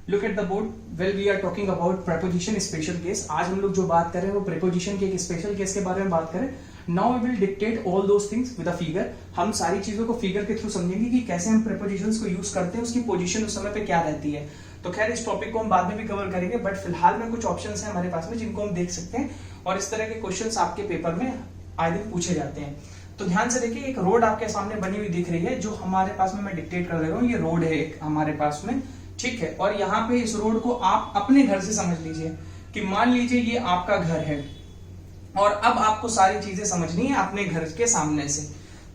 Look at the board well we are talking about preposition special case. आज हम लोग जो बात कर रहे हैं वो प्रेपोजिशन के एक स्पेशल केस के बारे में बात करें। Now we will dictate all those things with a figure. हम सारी चीजों को फिगर के थ्रू समझेंगे कि कैसे हम प्रेपोजिशंस को यूज करते हैं, उसकी पोजीशन उस समय पे क्या रहती है। तो खैर इस टॉपिक को हम बाद में भी कवर करेंगे, बट फिलहाल में कुछ ऑप्शंस हैं हमारे पास में जिनको हम देख सकते हैं और इस तरह के क्वेश्चंस आपके पेपर में आए दिन पूछे जाते हैं। तो ध्यान से देखिए, एक रोड आपके सामने बनी हुई दिख रही है जो हमारे पास में मैं डिक्टेट कर दे रहा हूँ। ये रोड है एक हमारे पास में, ठीक है। और यहाँ पे इस रोड को आप अपने घर से समझ लीजिए कि मान लीजिए ये आपका घर है और अब आपको सारी चीजें समझनी है अपने घर के सामने से।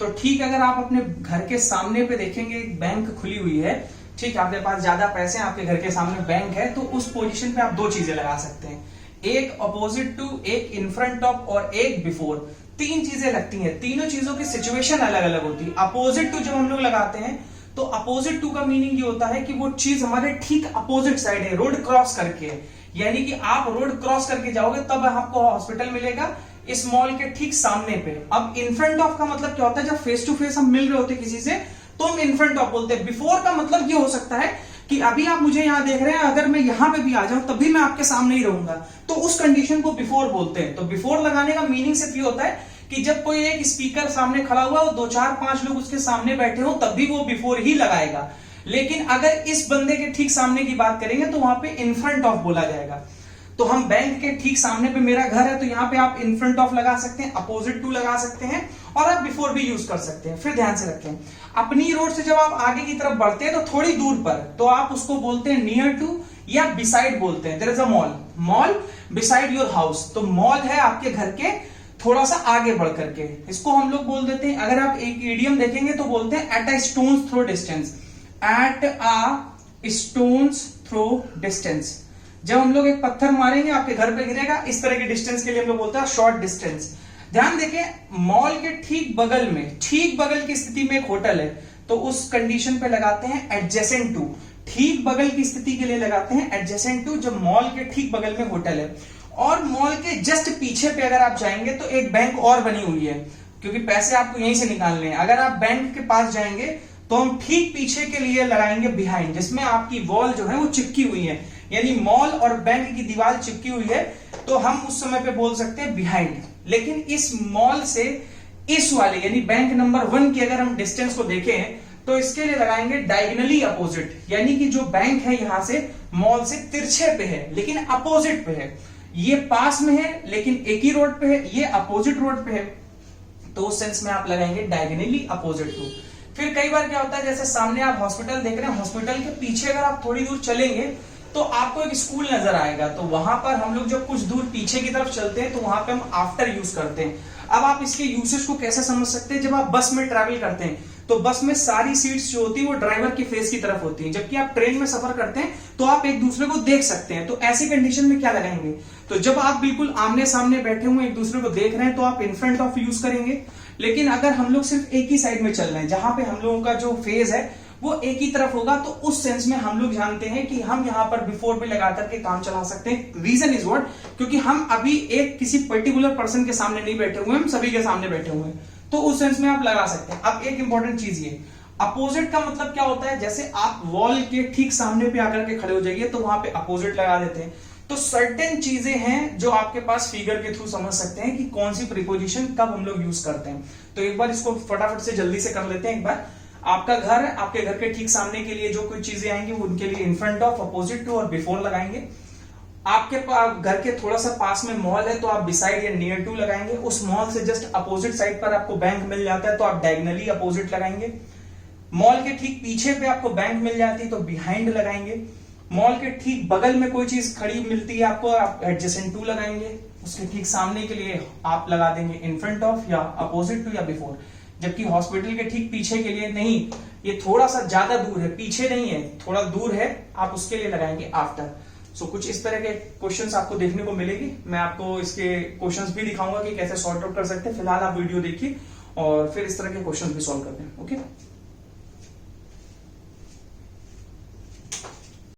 तो ठीक, अगर आप अपने घर के सामने पे देखेंगे एक बैंक खुली हुई है, ठीक, आपके पास ज्यादा पैसे हैं, आपके घर के सामने बैंक है, तो उस पोजीशन पे आप दो चीजें लगा सकते हैं, एक अपोजिट टू, एक इन फ्रंट ऑफ और एक बिफोर। तीन चीजें लगती हैं, तीनों चीजों की सिचुएशन अलग अलग होती है। अपोजिट टू जब हम लोग लगाते हैं तो अपोजिट टू का मीनिंग ये होता है कि वो चीज हमारे ठीक अपोजिट साइड है, रोड क्रॉस करके, यानी कि आप रोड क्रॉस करके जाओगे तब आपको हॉस्पिटल मिलेगा इस मॉल के ठीक सामने पे। अब इन फ्रंट ऑफ का मतलब क्या होता है, जब फेस टू फेस हम मिल रहे होते किसी से तो हम इन फ्रंट ऑफ बोलते हैं। बिफोर का मतलब ये हो सकता है कि अभी आप मुझे यहां देख रहे हैं, अगर मैं यहां पे भी आ जाऊं तब भी मैं आपके सामने ही रहूंगा, तो उस कंडीशन को बिफोर बोलते हैं। तो बिफोर लगाने का मीनिंग सिर्फ ये होता है कि जब कोई एक स्पीकर सामने खड़ा हुआ और 2 4 5 लोग उसके सामने बैठे हो तब भी वो बिफोर ही लगाएगा। लेकिन अगर इस बंदे के ठीक सामने की बात करेंगे तो वहां पे इन फ्रंट ऑफ बोला जाएगा। तो हम बैंक के ठीक सामने पे मेरा घर है, तो यहां पे आप इन फ्रंट ऑफ लगा सकते हैं, अपोजिट टू लगा सकते हैं और आप बिफोर भी यूज कर सकते हैं। फिर ध्यान से रखें, अपनी रोड से जब आप आगे की तरफ बढ़ते हैं तो थोड़ी दूर पर, तो आप उसको बोलते हैं नियर टू या बिसाइड बोलते हैं। There is a mall, mall beside your house. तो मॉल है आपके घर के थोड़ा सा आगे बढ़ करके, इसको हम लोग बोल देते हैं, अगर आप एक इडियम देखेंगे तो बोलते हैं at a stone's throw distance. At a stone's throw distance, जब हम लोग एक पत्थर मारेंगे आपके घर पे गिरेगा, इस तरह के डिस्टेंस के लिए हम लोग बोलते हैं शॉर्ट डिस्टेंस। ध्यान देखिए, मॉल के ठीक बगल में, ठीक बगल की स्थिति में एक होटल है, तो उस कंडीशन पे लगाते हैं एडजेसेंट टू। ठीक बगल की स्थिति के लिए लगाते हैं एडजेसेंट टू, जब मॉल के ठीक बगल में होटल है। और मॉल के जस्ट पीछे पे अगर आप जाएंगे तो एक बैंक और बनी हुई है, क्योंकि पैसे आपको यहीं से निकालने हैं। अगर आप बैंक के पास जाएंगे तो हम ठीक पीछे के लिए लगाएंगे बिहाइंड, जिसमें आपकी वॉल जो है वो चिपकी हुई है, यानी मॉल और बैंक की दीवार चिपकी हुई है, तो हम उस समय पे बोल सकते हैं बिहाइंड। लेकिन इस मॉल से इस वाले यानी बैंक नंबर 1 की अगर हम डिस्टेंस को देखें तो इसके लिए लगाएंगे डायगोनली अपोजिट, यानी कि जो बैंक है यहां से मॉल से तिरछे पे है लेकिन अपोजिट पे है। ये पास में है लेकिन एक ही रोड पे है, ये अपोजिट रोड पे है, तो उस सेंस में आप लगाएंगे डायगोनली अपोजिट टू। फिर कई बार क्या होता है, जैसे सामने आप हॉस्पिटल देख रहे हैं, हॉस्पिटल के पीछे अगर आप थोड़ी दूर चलेंगे तो आपको एक स्कूल नजर आएगा, तो वहां पर हम लोग जब कुछ दूर पीछे की तरफ चलते हैं तो वहां पे हम आफ्टर यूज करते हैं। अब आप इसके यूसेज को कैसे समझ सकते हैं, जब आप बस में ट्रैवल करते हैं तो बस में सारी सीट्स जो होती है वो ड्राइवर की फेस की तरफ होती है, जबकि आप ट्रेन में सफर करते हैं तो आप एक दूसरे को देख सकते हैं। तो ऐसी कंडीशन में क्या लगाएंगे, तो जब आप बिल्कुल आमने सामने बैठे हुए एक दूसरे को देख रहे हैं तो आप इन फ्रंट ऑफ यूज करेंगे। लेकिन अगर हम लोग सिर्फ एक ही साइड में चल रहे हैं, जहां पे हम लोगों का जो फेज है वो एक ही तरफ होगा, तो उस सेंस में हम लोग जानते हैं कि हम यहां पर बिफोर भी लगा करके काम चला सकते हैं। रीजन इज व्हाट, क्योंकि हम अभी एक किसी पर्टिकुलर पर्सन के सामने नहीं बैठे हुए, हम सभी के सामने बैठे हुए हैं, तो उस सेंस में आप लगा सकते हैं। अब एक इंपॉर्टेंट चीज ये, अपोजिट का मतलब क्या होता है, जैसे आप वॉल के ठीक सामने पे आकर के खड़े हो जाइए तो वहां पे अपोजिट लगा देते हैं। तो सर्टेन चीजें हैं जो आपके पास फिगर के थ्रू समझ सकते हैं कि कौन सी प्रीपोजिशन कब हम लोग यूज करते हैं। तो एक बार इसको फटाफट से जल्दी से कर लेते हैं। एक बार आपका घर है, आपके घर के ठीक सामने के लिए जो कोई चीजें आएंगी वो उनके लिए in front of, opposite to और बिफोर लगाएंगे। आपके घर के थोड़ा सा पास में मॉल है तो आप बिसाइड या नियर टू लगाएंगे। उस मॉल से जस्ट अपोजिट साइड पर आपको बैंक मिल जाता है तो आप डायगोनली अपोजिट लगाएंगे। मॉल के ठीक पीछे पे आपको बैंक मिल जाती है तो बिहाइंड लगाएंगे। मॉल के ठीक बगल में कोई चीज खड़ी मिलती है आपको, आप एडजेसेंट टू लगाएंगे। उसके ठीक सामने के लिए आप लगा देंगे इन फ्रंट ऑफ या अपोजिट टू या बिफोर। जबकि हॉस्पिटल के ठीक पीछे के लिए नहीं, ये थोड़ा सा ज्यादा दूर है, पीछे नहीं है, थोड़ा दूर है, आप उसके लिए लगाएंगे आफ्टर। सो कुछ इस तरह के क्वेश्चंस आपको देखने को मिलेगी। मैं आपको इसके क्वेश्चंस भी दिखाऊंगा कि कैसे सॉर्ट आउट कर सकते हैं। फिलहाल आप वीडियो देखिए और फिर इस तरह के क्वेश्चंस भी सॉल्व करते हैं। ओके।